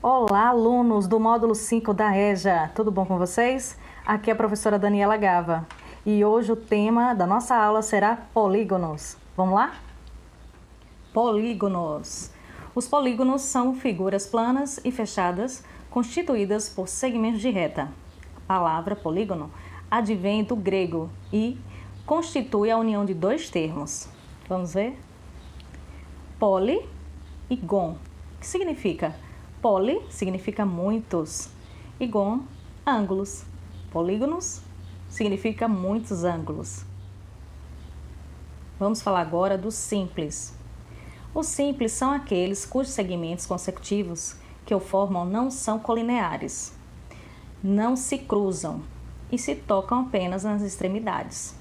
Olá, alunos do módulo 5 da EJA, tudo bom com vocês? Aqui é a professora Daniela Gava e hoje o tema da nossa aula será polígonos. Vamos lá? Polígonos. Os polígonos são figuras planas e fechadas constituídas por segmentos de reta. A palavra polígono advém do grego e constitui a união de dois termos. Vamos ver? Poli e gon. O que significa? Poli significa muitos e gon, ângulos. Polígonos significa muitos ângulos. Vamos falar agora dos simples. Os simples são aqueles cujos segmentos consecutivos que o formam não são colineares, não se cruzam e se tocam apenas nas extremidades.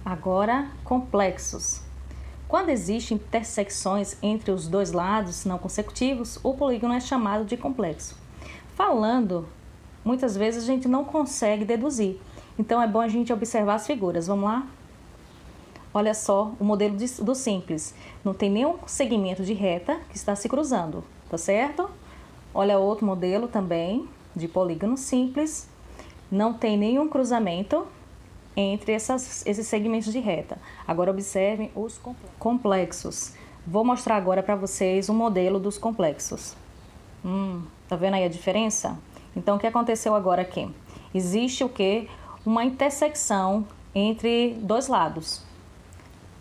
Agora, complexos. Quando existem intersecções entre os dois lados não consecutivos, o polígono é chamado de complexo. Falando, muitas vezes a gente não consegue deduzir, então é bom a gente observar as figuras. Vamos lá? Olha só o modelo do simples. Não tem nenhum segmento de reta que está se cruzando, tá certo? Olha outro modelo também de polígono simples. Não tem nenhum cruzamento entre esses segmentos de reta. Agora observem os complexos. Vou mostrar agora para vocês um modelo dos complexos. Tá vendo aí a diferença? Então, o que aconteceu agora aqui? Existe o quê? Uma intersecção entre dois lados.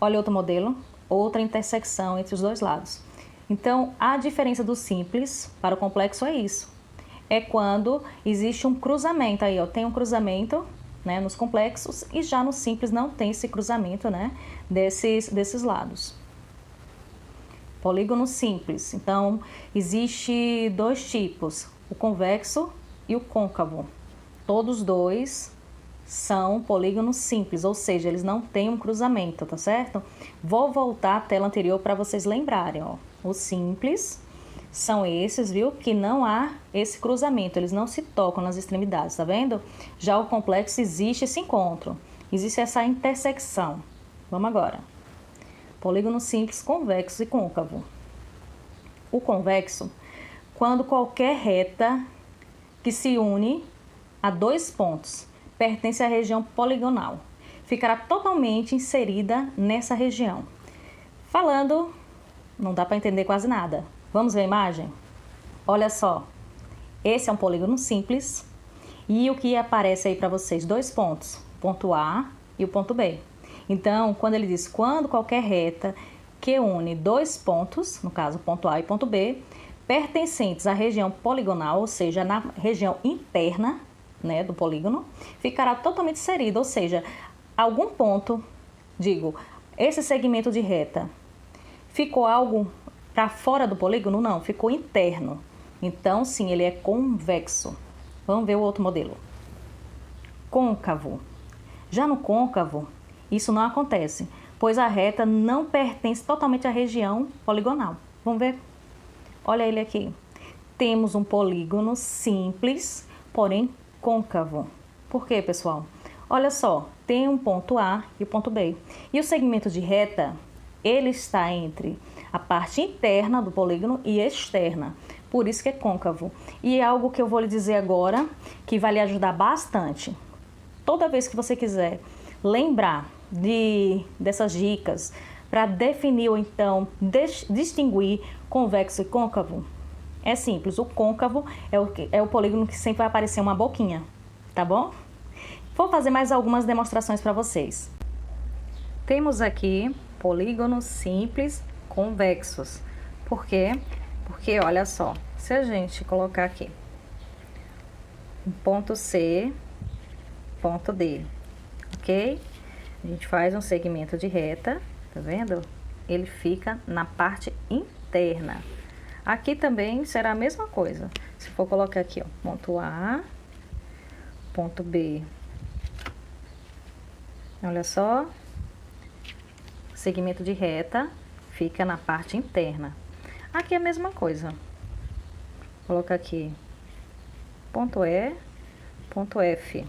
Olha outro modelo, outra intersecção entre os dois lados. Então, a diferença do simples para o complexo é isso. É quando existe um cruzamento aí, ó, tem um cruzamento, né, nos complexos, e já no simples não tem esse cruzamento, né, desses lados. Polígono simples. Então, existe dois tipos, o convexo e o côncavo. Todos dois são polígonos simples, ou seja, eles não têm um cruzamento, tá certo? Vou voltar à tela anterior para vocês lembrarem, ó. Os simples são esses, viu? Que não há esse cruzamento, eles não se tocam nas extremidades, tá vendo? Já o complexo existe esse encontro, existe essa intersecção. Vamos agora. Polígono simples, convexo e côncavo. O convexo, quando qualquer reta que se une a dois pontos pertence à região poligonal, ficará totalmente inserida nessa região. Falando, não dá para entender quase nada. Vamos ver a imagem? Olha só, esse é um polígono simples e o que aparece aí para vocês? Dois pontos, o ponto A e o ponto B. Então, quando ele diz quando qualquer reta que une dois pontos, no caso ponto A e ponto B, pertencentes à região poligonal, ou seja, na região interna, né, do polígono, ficará totalmente inserido, ou seja, algum ponto, esse segmento de reta ficou algo para fora do polígono? Não, ficou interno. Então, sim, ele é convexo. Vamos ver o outro modelo. Côncavo. Já no côncavo, isso não acontece, pois a reta não pertence totalmente à região poligonal. Vamos ver? Olha ele aqui. Temos um polígono simples, porém côncavo. Por quê, pessoal? Olha só, tem um ponto A e o ponto B. E o segmento de reta, ele está entre a parte interna do polígono e externa. Por isso que é côncavo. E é algo que eu vou lhe dizer agora, que vai lhe ajudar bastante. Toda vez que você quiser lembrar dessas dicas, para definir ou então distinguir convexo e côncavo, é simples, o côncavo é o polígono que sempre vai aparecer uma boquinha, tá bom? Vou fazer mais algumas demonstrações para vocês. Temos aqui polígonos simples convexos. Por quê? Porque, olha só, se a gente colocar aqui um ponto C, ponto D, ok? A gente faz um segmento de reta, tá vendo? Ele fica na parte interna. Aqui também será a mesma coisa. Se for colocar aqui, ó, ponto A, ponto B. Olha só. Segmento de reta fica na parte interna. Aqui é a mesma coisa. Vou colocar aqui ponto E, ponto F.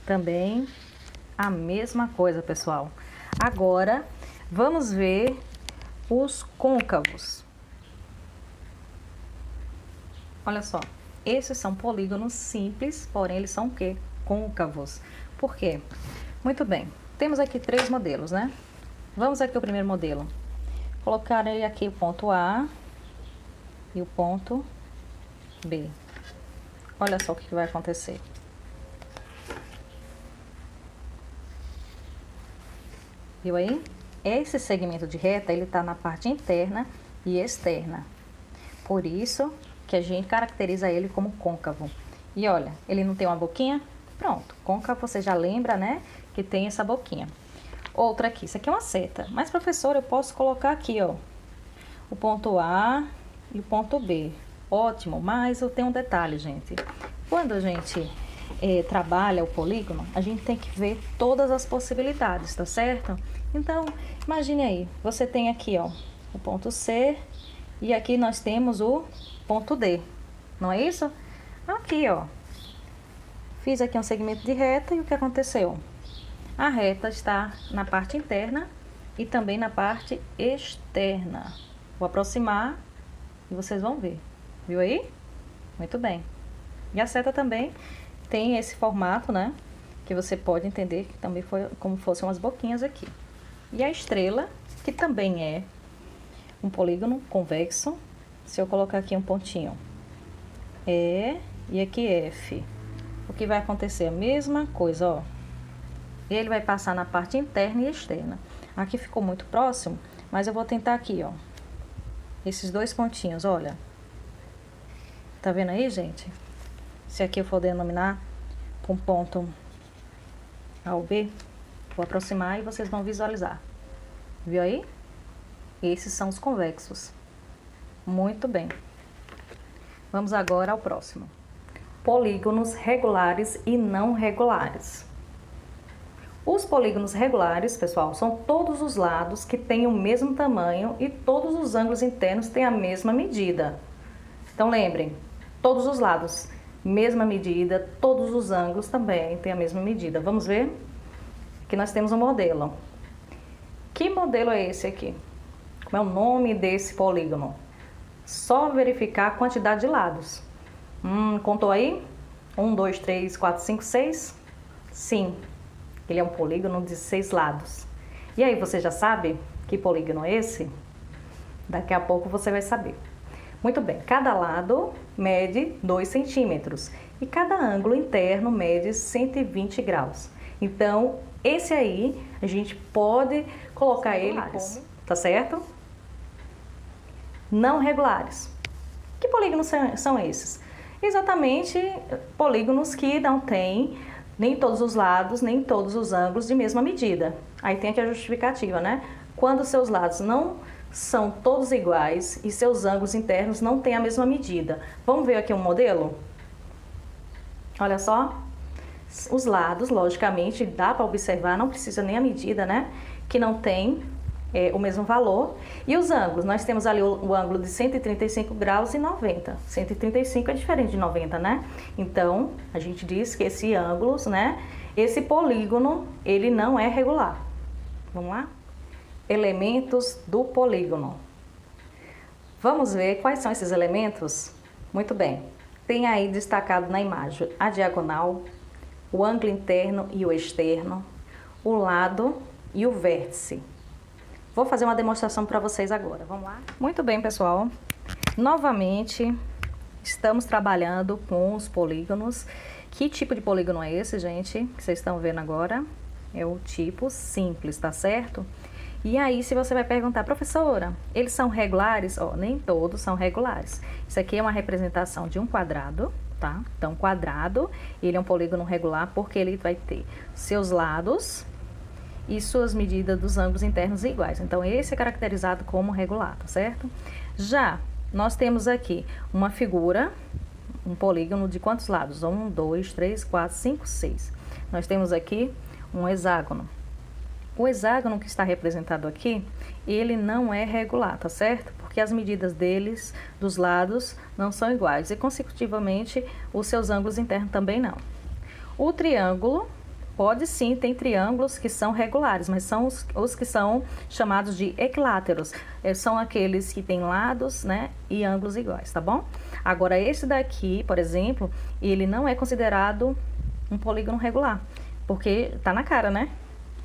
Também a mesma coisa, pessoal. Agora, vamos ver os côncavos. Olha só, esses são polígonos simples, porém eles são o quê? Côncavos. Por quê? Muito bem, temos aqui 3 modelos, né? Vamos aqui ao primeiro modelo. Colocarei aqui o ponto A e o ponto B. Olha só o que vai acontecer. Viu aí? Esse segmento de reta, ele está na parte interna e externa. Por isso que a gente caracteriza ele como côncavo. E olha, ele não tem uma boquinha? Pronto, côncavo você já lembra, né? Que tem essa boquinha. Outra aqui, isso aqui é uma seta. Mas, professor, eu posso colocar aqui, ó, o ponto A e o ponto B. Ótimo, mas eu tenho um detalhe, gente. Quando a gente trabalha o polígono, a gente tem que ver todas as possibilidades, tá certo? Então, imagine aí, você tem aqui, ó, o ponto C e aqui nós temos o ponto D, não é isso? Aqui, ó, fiz aqui um segmento de reta e o que aconteceu? A reta está na parte interna e também na parte externa. Vou aproximar e vocês vão ver. Viu aí? Muito bem. E a seta também tem esse formato, né? Que você pode entender que também foi como fossem umas boquinhas aqui. E a estrela, que também é um polígono convexo. Se eu colocar aqui um pontinho E e aqui F, o que vai acontecer? A mesma coisa, ó. Ele vai passar na parte interna e externa. Aqui ficou muito próximo, mas eu vou tentar aqui, ó. Esses 2 pontinhos, olha. Tá vendo aí, gente? Se aqui eu for denominar com ponto A ou B, vou aproximar e vocês vão visualizar. Viu aí? Esses são os convexos. Muito bem. Vamos agora ao próximo. Polígonos regulares e não regulares. Os polígonos regulares, pessoal, são todos os lados que têm o mesmo tamanho e todos os ângulos internos têm a mesma medida. Então, lembrem, todos os lados, mesma medida, todos os ângulos também têm a mesma medida. Vamos ver? Aqui nós temos um modelo. Que modelo é esse aqui? Como é o nome desse polígono? Só verificar a quantidade de lados. Contou aí? 1, 2, 3, 4, 5, 6? Sim. Ele é um polígono de 6 lados. E aí, você já sabe que polígono é esse? Daqui a pouco você vai saber. Muito bem, cada lado mede 2 centímetros e cada ângulo interno mede 120 graus. Então, esse aí, a gente pode colocar ele como, tá certo? Não regulares. Que polígonos são esses? Exatamente polígonos que não têm nem todos os lados, nem todos os ângulos de mesma medida. Aí tem aqui a justificativa, né? Quando seus lados não são todos iguais e seus ângulos internos não têm a mesma medida. Vamos ver aqui um modelo? Olha só. Os lados, logicamente, dá para observar, não precisa nem a medida, né? Que não tem o mesmo valor. E os ângulos, nós temos ali o ângulo de 135 graus e 90. 135 é diferente de 90, né? Então, a gente diz que esse ângulo, né? Esse polígono, ele não é regular. Vamos lá? Elementos do polígono. Vamos ver quais são esses elementos? Muito bem. Tem aí destacado na imagem a diagonal, o ângulo interno e o externo, o lado e o vértice. Vou fazer uma demonstração para vocês agora. Vamos lá? Muito bem, pessoal. Novamente, estamos trabalhando com os polígonos. Que tipo de polígono é esse, gente? Que vocês estão vendo agora? É o tipo simples, tá certo? E aí, se você vai perguntar, professora, eles são regulares? Ó, nem todos são regulares. Isso aqui é uma representação de um quadrado, tá? Então, quadrado, ele é um polígono regular porque ele vai ter seus lados e suas medidas dos ângulos internos iguais. Então, esse é caracterizado como regular, tá certo? Já, nós temos aqui uma figura, um polígono de quantos lados? 1, 2, 3, 4, 5, 6. Nós temos aqui um hexágono. O hexágono que está representado aqui, ele não é regular, tá certo? Porque as medidas deles, dos lados, não são iguais. E, consecutivamente, os seus ângulos internos também não. O triângulo Pode sim, tem triângulos que são regulares, mas são os que são chamados de equiláteros. São aqueles que têm lados, né, e ângulos iguais, tá bom? Agora, esse daqui, por exemplo, ele não é considerado um polígono regular, porque tá na cara, né?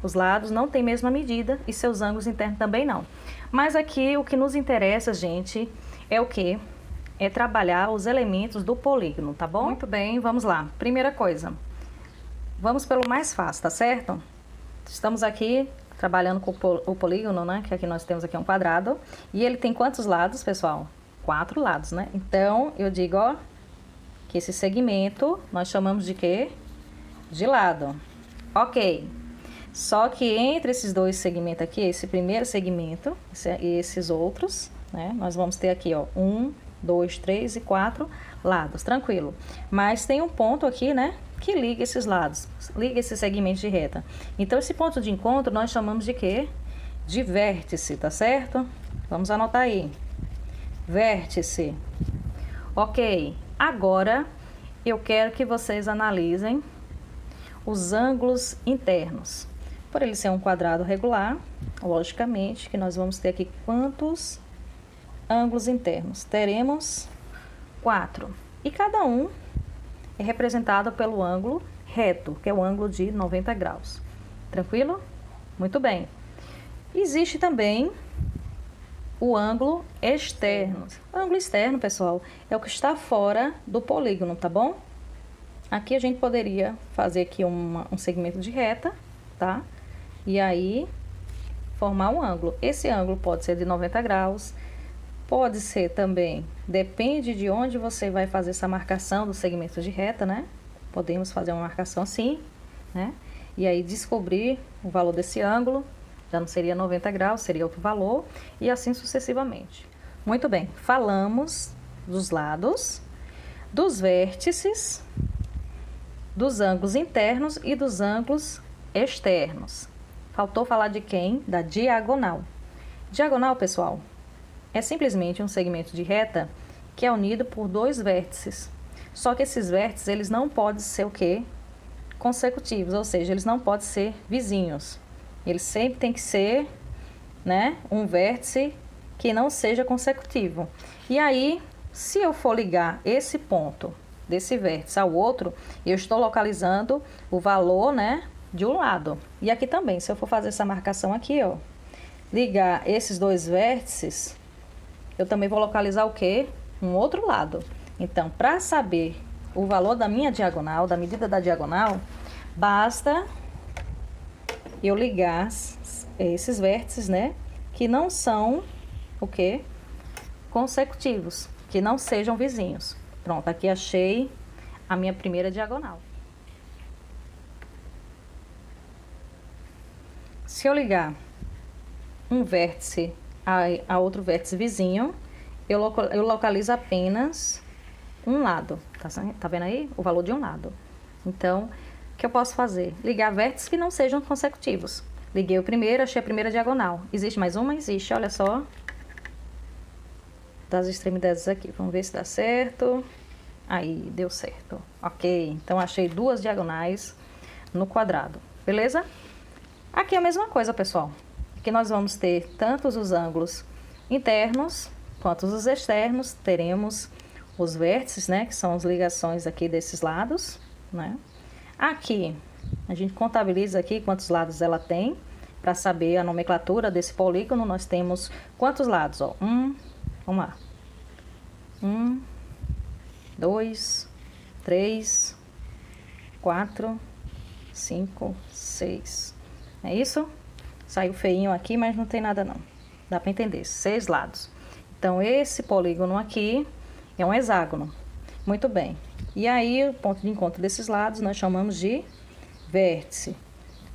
Os lados não têm a mesma medida e seus ângulos internos também não. Mas aqui o que nos interessa, gente, é o quê? É trabalhar os elementos do polígono, tá bom? Muito bem, vamos lá. Primeira coisa, vamos pelo mais fácil, tá certo? Estamos aqui trabalhando com o polígono, né? Que aqui nós temos aqui um quadrado. E ele tem quantos lados, pessoal? 4 lados, né? Então, eu digo, ó, que esse segmento nós chamamos de quê? De lado. Ok. Só que entre esses dois segmentos aqui, esse primeiro segmento e esses outros, né? Nós vamos ter aqui, ó, 1, 2, 3 e 4 lados, tranquilo. Mas tem um ponto aqui, né? Que liga esses lados, liga esse segmento de reta. Então, esse ponto de encontro nós chamamos de quê? De vértice, tá certo? Vamos anotar aí. Vértice. Ok. Agora, eu quero que vocês analisem os ângulos internos. Por ele ser um quadrado regular, logicamente que nós vamos ter aqui quantos ângulos internos? Teremos 4. E cada um é representado pelo ângulo reto, que é o ângulo de 90 graus. Tranquilo? Muito bem. Existe também o ângulo externo. O ângulo externo, pessoal, é o que está fora do polígono, tá bom? Aqui a gente poderia fazer aqui um segmento de reta, tá? E aí, formar um ângulo. Esse ângulo pode ser de 90 graus, pode ser também, depende de onde você vai fazer essa marcação do segmento de reta, né? Podemos fazer uma marcação assim, né? E aí descobrir o valor desse ângulo, já não seria 90 graus, seria outro valor, e assim sucessivamente. Muito bem, falamos dos lados, dos vértices, dos ângulos internos e dos ângulos externos. Faltou falar de quem? Da diagonal. Diagonal, pessoal, é simplesmente um segmento de reta que é unido por dois vértices. Só que esses vértices, eles não podem ser o quê? Consecutivos, ou seja, eles não podem ser vizinhos. Eles sempre tem que ser, né, um vértice que não seja consecutivo. E aí, se eu for ligar esse ponto desse vértice ao outro, eu estou localizando o valor, né, de um lado. E aqui também, se eu for fazer essa marcação aqui, ó, ligar esses dois vértices, eu também vou localizar o quê? Um outro lado. Então, para saber o valor da minha diagonal, da medida da diagonal, basta eu ligar esses vértices, né, que não são o quê? Consecutivos, que não sejam vizinhos. Pronto, aqui achei a minha primeira diagonal. Se eu ligar um vértice a outro vértice vizinho, eu localizo apenas um lado, tá vendo aí? O valor de um lado. Então, o que eu posso fazer? Ligar vértices que não sejam consecutivos. Liguei o primeiro, achei a primeira diagonal. Existe mais uma? Existe, olha só. Das extremidades aqui, vamos ver se dá certo. Aí, deu certo. Ok, então achei duas diagonais no quadrado, beleza? Aqui é a mesma coisa, pessoal. Aqui nós vamos ter tanto os ângulos internos quanto os externos. Teremos os vértices, né, que são as ligações aqui desses lados, né? Aqui, a gente contabiliza aqui quantos lados ela tem, para saber a nomenclatura desse polígono. Nós temos quantos lados, ó? Vamos lá. 1, 2, 3, 4, 5, 6. É isso? Saiu feinho aqui, mas não tem nada não. Dá para entender. 6 lados. Então, esse polígono aqui é um hexágono. Muito bem. E aí, o ponto de encontro desses lados nós chamamos de vértice.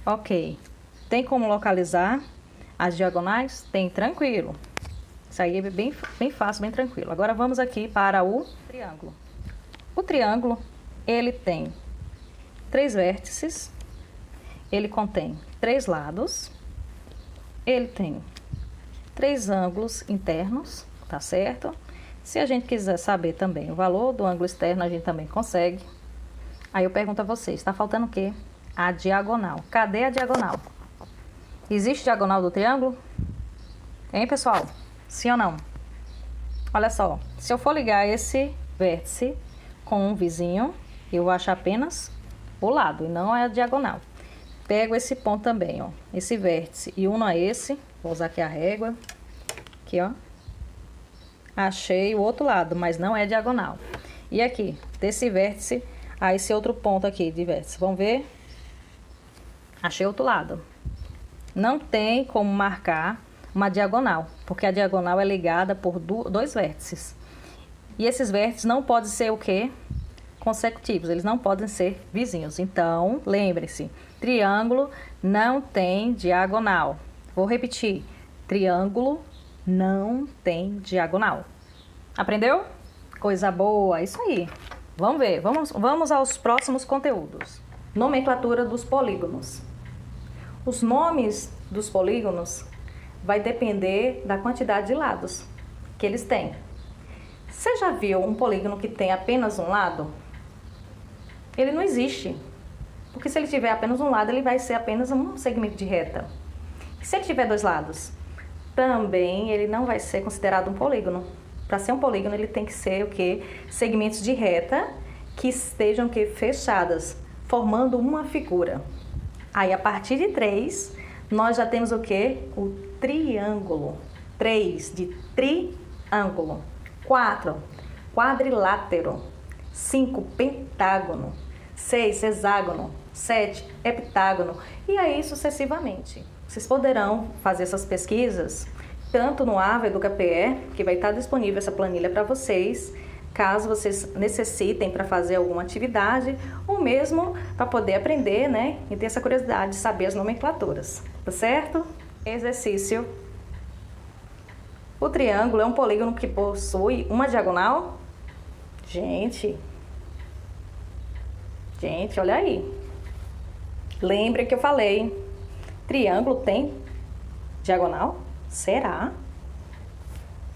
Ok. Tem como localizar as diagonais? Tem, tranquilo. Isso aí é bem fácil, bem tranquilo. Agora, vamos aqui para o triângulo. O triângulo, ele tem 3 vértices. Ele contém 3 lados, ele tem 3 ângulos internos, tá certo? Se a gente quiser saber também o valor do ângulo externo, a gente também consegue. Aí eu pergunto a vocês, tá faltando o quê? A diagonal. Cadê a diagonal? Existe diagonal do triângulo? Hein, pessoal? Sim ou não? Olha só, se eu for ligar esse vértice com um vizinho, eu vou achar apenas o lado e não é a diagonal. Pego esse ponto também, ó, esse vértice e uno a esse, vou usar aqui a régua, aqui, ó. Achei o outro lado, mas não é diagonal. E aqui, desse vértice a esse outro ponto aqui de vértice, vamos ver? Achei outro lado. Não tem como marcar uma diagonal, porque a diagonal é ligada por dois vértices. E esses vértices não podem ser o quê? Consecutivos, eles não podem ser vizinhos. Então, lembre-se, triângulo não tem diagonal. Vou repetir, triângulo não tem diagonal. Aprendeu? Coisa boa, isso aí. Vamos ver, vamos aos próximos conteúdos. Nomenclatura dos polígonos. Os nomes dos polígonos vai depender da quantidade de lados que eles têm. Você já viu um polígono que tem apenas um lado? Ele não existe. Porque se ele tiver apenas um lado, ele vai ser apenas um segmento de reta. E se ele tiver dois lados? Também ele não vai ser considerado um polígono. Para ser um polígono, ele tem que ser o quê? Segmentos de reta que estejam fechadas, formando uma figura. Aí, a partir de 3, nós já temos o quê? O triângulo. 3 de triângulo. 4, quadrilátero. 5, pentágono. 6, hexágono. 7, heptágono. E aí, sucessivamente. Vocês poderão fazer essas pesquisas tanto no AVA EducaPE, que vai estar disponível essa planilha para vocês, caso vocês necessitem para fazer alguma atividade, ou mesmo para poder aprender, né, e ter essa curiosidade de saber as nomenclaturas, tá certo? Exercício. O triângulo é um polígono que possui uma diagonal? Gente, olha aí. Lembre que eu falei, triângulo tem diagonal? Será?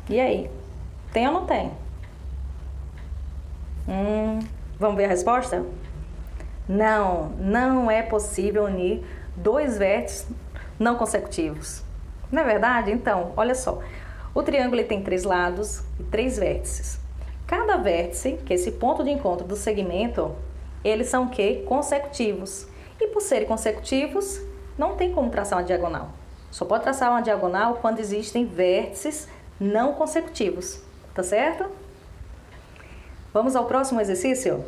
E aí? Tem ou não tem? Vamos ver a resposta? Não é possível unir dois vértices não consecutivos. Não é verdade? Então, olha só. O triângulo tem 3 lados e 3 vértices. Cada vértice, que é esse ponto de encontro do segmento, eles são o quê? Consecutivos. E por serem consecutivos, não tem como traçar uma diagonal. Só pode traçar uma diagonal quando existem vértices não consecutivos, tá certo? Vamos ao próximo exercício?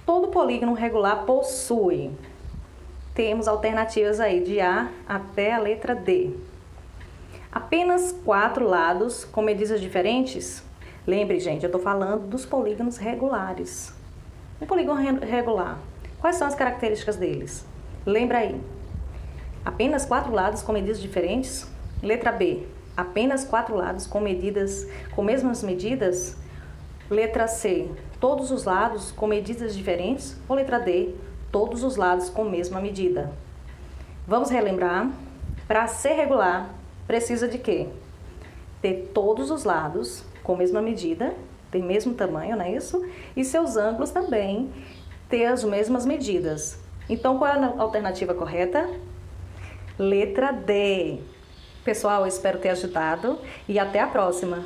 Todo polígono regular possui. Temos alternativas aí de A até a letra D. Apenas 4 lados com medidas diferentes? Lembre, gente, eu estou falando dos polígonos regulares. Um polígono regular, quais são as características deles? Lembra aí. Apenas 4 lados com medidas diferentes? Letra B. Apenas 4 lados com mesmas medidas? Letra C. Todos os lados com medidas diferentes? Ou letra D. Todos os lados com mesma medida? Vamos relembrar. Para ser regular, precisa de quê? Ter todos os lados com mesma medida, tem mesmo tamanho, não é isso? E seus ângulos também ter as mesmas medidas. Então, qual é a alternativa correta? Letra D. Pessoal, eu espero ter ajudado e até a próxima.